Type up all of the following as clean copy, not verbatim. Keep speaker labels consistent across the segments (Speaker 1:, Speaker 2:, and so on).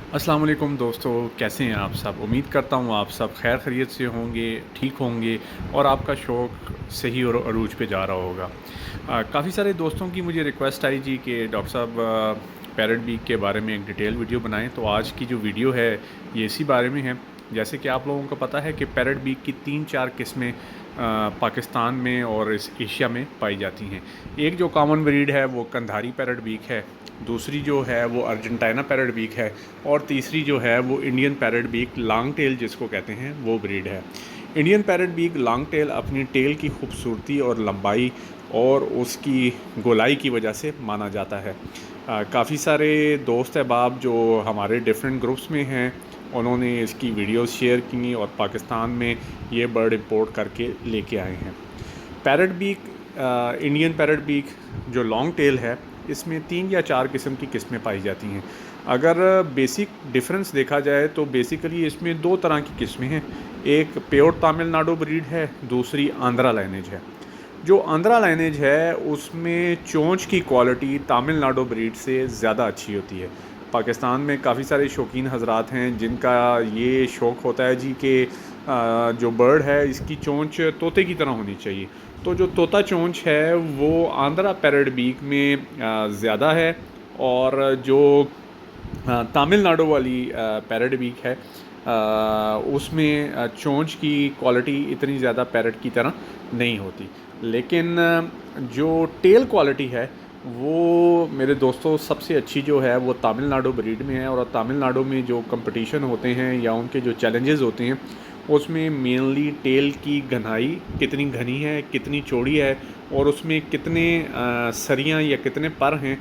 Speaker 1: अस्सलाम वालेकुम दोस्तों, कैसे हैं आप सब। उम्मीद करता हूँ आप सब खैर खैरियत से होंगे, ठीक होंगे और आपका शौक़ सही और अरूज पे जा रहा होगा। काफ़ी सारे दोस्तों की मुझे रिक्वेस्ट आई जी कि डॉक्टर साहब पैरट बीक के बारे में एक डिटेल वीडियो बनाएं। तो आज की जो वीडियो है ये इसी बारे में है। जैसे कि आप लोगों को पता है कि पैरट बीक की 3-4 किस्में पाकिस्तान में और इस एशिया में पाई जाती हैं। एक जो कॉमन ब्रीड है वो कंधारी पैरट बीक है, दूसरी जो है वो अर्जेंटीना पैरट बीक है और तीसरी जो है वो Indian parrot beak long tail जिसको कहते हैं वो ब्रीड है। Indian parrot beak long tail अपनी टेल की खूबसूरती और लंबाई और उसकी गोलाई की वजह से माना जाता है। काफ़ी सारे दोस्त अहबाब जो हमारे डिफरेंट ग्रुप्स में हैं उन्होंने इसकी वीडियोस शेयर की और पाकिस्तान में ये बर्ड इंपोर्ट करके लेके आए हैं। Parrot beak Indian parrot beak जो लॉन्ग टेल है इसमें 3 या 4 किस्म की किस्में पाई जाती हैं। अगर बेसिक डिफरेंस देखा जाए तो बेसिकली इसमें 2 तरह की किस्में हैं। एक प्योर तमिलनाडु ब्रीड है, दूसरी आंध्रा लाइनेज है। जो आंध्रा लाइनेज है उसमें चोंच की क्वालिटी तमिलनाडु ब्रीड से ज़्यादा अच्छी होती है। पाकिस्तान में काफ़ी सारे शौकीन हजरात हैं जिनका ये शौक़ होता है जी कि जो बर्ड है इसकी चोंच तोते की तरह होनी चाहिए। तो जो तोता चोंच है वो आंध्रा पैरट बीक में ज़्यादा है और जो तमिलनाडु वाली पैरट बीक है उसमें चोंच की क्वालिटी इतनी ज़्यादा पैरट की तरह नहीं होती। लेकिन जो टेल क्वालिटी है वो मेरे दोस्तों सबसे अच्छी जो है वो तमिलनाडु ब्रीड में है। और तमिलनाडु में जो कंपटीशन होते हैं या उनके जो चैलेंजेस होते हैं उसमें मेनली टेल की घनाई कितनी घनी है, कितनी चौड़ी है और उसमें कितने सरियां या कितने पर हैं,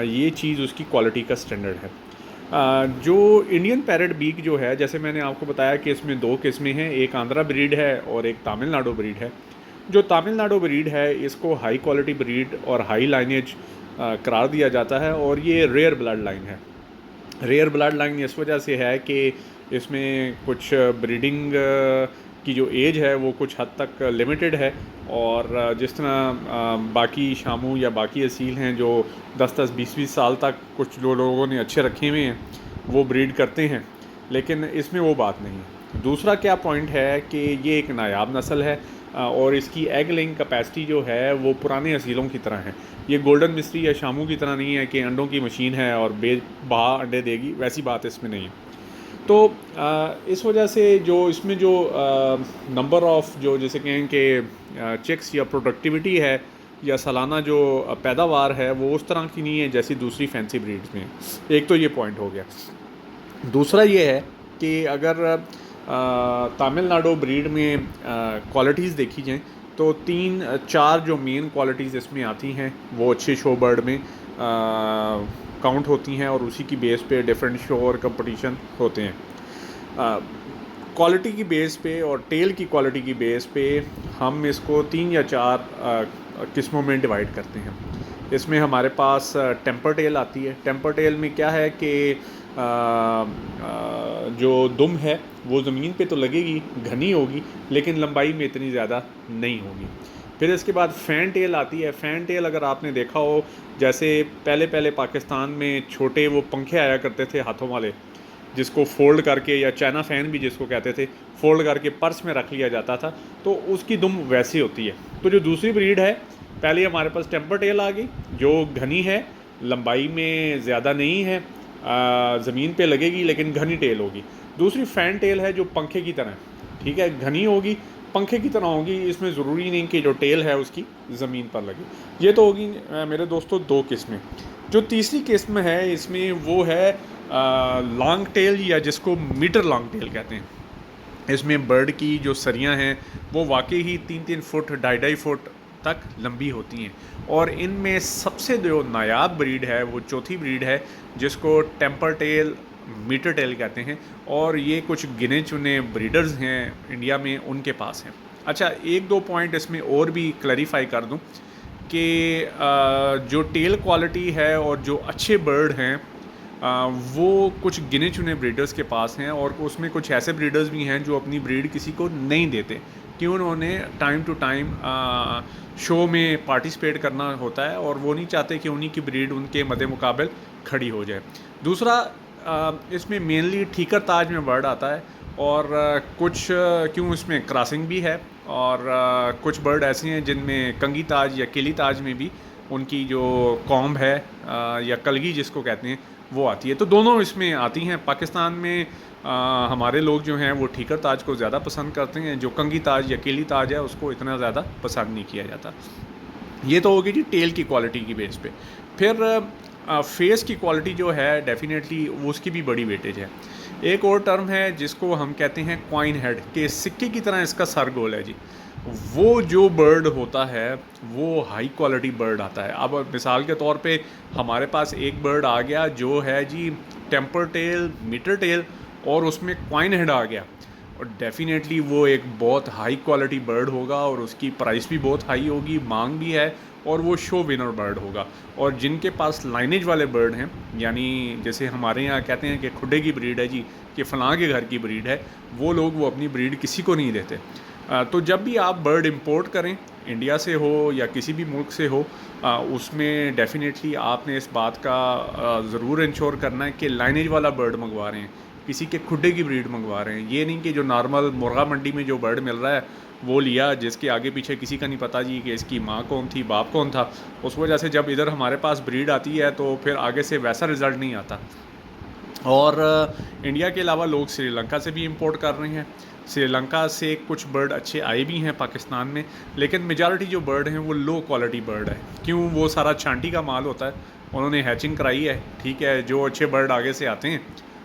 Speaker 1: ये चीज़ उसकी क्वालिटी का स्टैंडर्ड है। जो इंडियन पैरट बीक जो है जैसे मैंने आपको बताया कि इसमें 2 किस्में हैं, एक आंध्रा ब्रीड है और एक तमिलनाडु ब्रीड है। जो तमिलनाडु ब्रीड है इसको हाई क्वालिटी ब्रीड और हाई लाइनेज करार दिया जाता है और ये रेयर ब्लड लाइन है। रेयर ब्लड लाइन इस वजह से है कि इसमें कुछ ब्रीडिंग की जो एज है वो कुछ हद तक लिमिटेड है और जिस तरह बाकी शामू या बाकी असील हैं जो 10-10, 20-20 साल तक कुछ लोगों ने अच्छे रखे हुए हैं वो ब्रीड करते हैं, लेकिन इसमें वो बात नहीं है। दूसरा क्या पॉइंट है कि ये एक नायाब नस्ल है और इसकी एग लेइंग कैपेसिटी जो है वो पुराने असीलों की तरह है। ये गोल्डन मिस्ट्री या शामू की तरह नहीं है कि अंडों की मशीन है और बेबहा अंडे देगी, वैसी बात इसमें नहीं है। तो इस वजह से जो इसमें जो नंबर ऑफ़ जो जैसे कहें कि चिक्स या प्रोडक्टिविटी है या सालाना जो पैदावार है वो उस तरह की नहीं है जैसी दूसरी फैंसी ब्रीड्स में। एक तो ये पॉइंट हो गया। दूसरा ये है कि अगर तमिलनाडु ब्रीड में क्वालिटीज़ देखी जाएँ तो 3-4 जो मेन क्वालिटीज़ इसमें आती हैं वो अच्छे शो बर्ड में काउंट होती हैं और उसी की बेस पे डिफरेंट शो और कंपटीशन होते हैं। क्वालिटी की बेस पे और टेल की क्वालिटी की बेस पे हम इसको 3 या 4 किस्मों में डिवाइड करते हैं। इसमें हमारे पास टेम्पर टेल आती है। टेम्पर टेल में क्या है कि जो दुम है वो ज़मीन पे तो लगेगी, घनी होगी, लेकिन लंबाई में इतनी ज़्यादा नहीं होगी। फिर इसके बाद फ़ैन टेल आती है। फ़ैन टेल अगर आपने देखा हो, जैसे पहले पाकिस्तान में छोटे वो पंखे आया करते थे हाथों वाले, जिसको फ़ोल्ड करके या चाइना फ़ैन भी जिसको कहते थे, फ़ोल्ड करके पर्स में रख लिया जाता था, तो उसकी दुम वैसी होती है। तो जो दूसरी ब्रीड है, पहले हमारे पास टेम्पर टेल आ गई जो घनी है, लंबाई में ज़्यादा नहीं है, ज़मीन पे लगेगी लेकिन घनी टेल होगी। दूसरी फ़ैन टेल है जो पंखे की तरह, ठीक है, घनी होगी, पंखे की तरह होगी। इसमें ज़रूरी नहीं कि जो टेल है उसकी ज़मीन पर लगे। ये तो होगी मेरे दोस्तों 2 किस्में। जो तीसरी किस्म है इसमें वो है लॉन्ग टेल या जिसको मीटर लॉन्ग टेल कहते हैं। इसमें बर्ड की जो सरियां हैं वो वाकई ही 3-3 फुट, 2.5 फुट तक लंबी होती हैं और इनमें सबसे जो नायाब ब्रीड है वो चौथी ब्रीड है जिसको टेम्पर टेल मीटर टेल कहते हैं और ये कुछ गिने चुने ब्रीडर्स हैं इंडिया में उनके पास हैं। अच्छा, 1-2 पॉइंट इसमें और भी क्लैरिफाई कर दूं कि जो टेल क्वालिटी है और जो अच्छे बर्ड हैं वो कुछ गिने चुने ब्रीडर्स के पास हैं और उसमें कुछ ऐसे ब्रीडर्स भी हैं जो अपनी ब्रीड किसी को नहीं देते कि उन्होंने टाइम टू टाइम शो में पार्टिसिपेट करना होता है और वो नहीं चाहते कि उन्हीं की ब्रीड उनके मद्दे मुकाबल खड़ी हो जाए। दूसरा इसमें मेनली ठीकर ताज में बर्ड आता है, और कुछ क्यों इसमें क्रॉसिंग भी है, और कुछ बर्ड ऐसे हैं जिनमें कंगी ताज या किली ताज में भी उनकी जो कॉम्ब है या कलगी जिसको कहते हैं वो आती है। तो दोनों इसमें आती हैं। पाकिस्तान में हमारे लोग जो हैं वो ठीकर ताज को ज़्यादा पसंद करते हैं, जो कंगी ताज या किली ताज है उसको इतना ज़्यादा पसंद नहीं किया जाता। ये तो होगी जी टेल की क्वालिटी की बेस पे। फिर फेस की क्वालिटी जो है डेफिनेटली उसकी भी बड़ी वेटेज है। एक और टर्म है जिसको हम कहते हैं कॉइन हेड, के सिक्के की तरह इसका सर गोल है जी। वो जो बर्ड होता है वो हाई क्वालिटी बर्ड आता है। अब मिसाल के तौर पे हमारे पास एक बर्ड आ गया जो है जी टेम्पर टेल, मीटर टेल, और उसमें कॉइन हेड आ गया, और डेफिनेटली वो एक बहुत हाई क्वालिटी बर्ड होगा और उसकी प्राइस भी बहुत हाई होगी, मांग भी है, और वो शो विनर बर्ड होगा। और जिनके पास लाइनेज वाले बर्ड हैं, यानी जैसे हमारे यहाँ कहते हैं कि खुडे की ब्रीड है जी, कि फ़लाँ के घर की ब्रीड है, वो लोग वो अपनी ब्रीड किसी को नहीं देते। तो जब भी आप बर्ड इंपोर्ट करें, इंडिया से हो या किसी भी मुल्क से हो, उसमें डेफिनेटली आपने इस बात का ज़रूर इंश्योर करना है कि लाइनेज वाला बर्ड मंगवा रहे हैं, किसी के खुडे की ब्रीड मंगवा रहे हैं। ये नहीं कि जो नॉर्मल मुर्गा मंडी में जो बर्ड मिल रहा है वो लिया, जिसके आगे पीछे किसी का नहीं पता जी कि इसकी माँ कौन थी, बाप कौन था। उस वजह से जब इधर हमारे पास ब्रीड आती है तो फिर आगे से वैसा रिज़ल्ट नहीं आता। और इंडिया के अलावा लोग श्रीलंका से भी इंपोर्ट कर रहे हैं। श्रीलंका से कुछ बर्ड अच्छे आए भी हैं पाकिस्तान में, लेकिन मेजॉरिटी जो बर्ड हैं वो लो क्वालिटी बर्ड है। क्यों? वो सारा छांटी का माल होता है, उन्होंने हैचिंग कराई है, ठीक है, जो अच्छे बर्ड आगे से आते हैं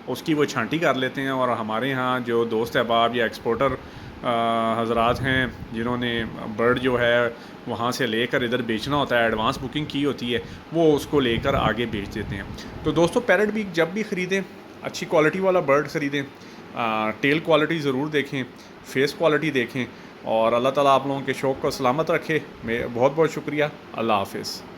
Speaker 1: उसकी वो छांटी कर लेते हैं। और हमारे यहाँ जो दोस्त अहबाब या एक्सपोर्टर हजरात हैं जिन्होंने बर्ड जो है वहाँ से लेकर इधर बेचना होता है, एडवांस बुकिंग की होती है, वो उसको लेकर आगे बेच देते हैं। तो दोस्तों पैरट भी जब भी ख़रीदें अच्छी क्वालिटी वाला बर्ड ख़रीदें, टेल क्वालिटी ज़रूर देखें, फेस क्वालिटी देखें, और अल्लाह ताला आप लोगों के शौक़ को सलामत रखे। मैं बहुत बहुत शुक्रिया। अल्लाह हाफ़िज़।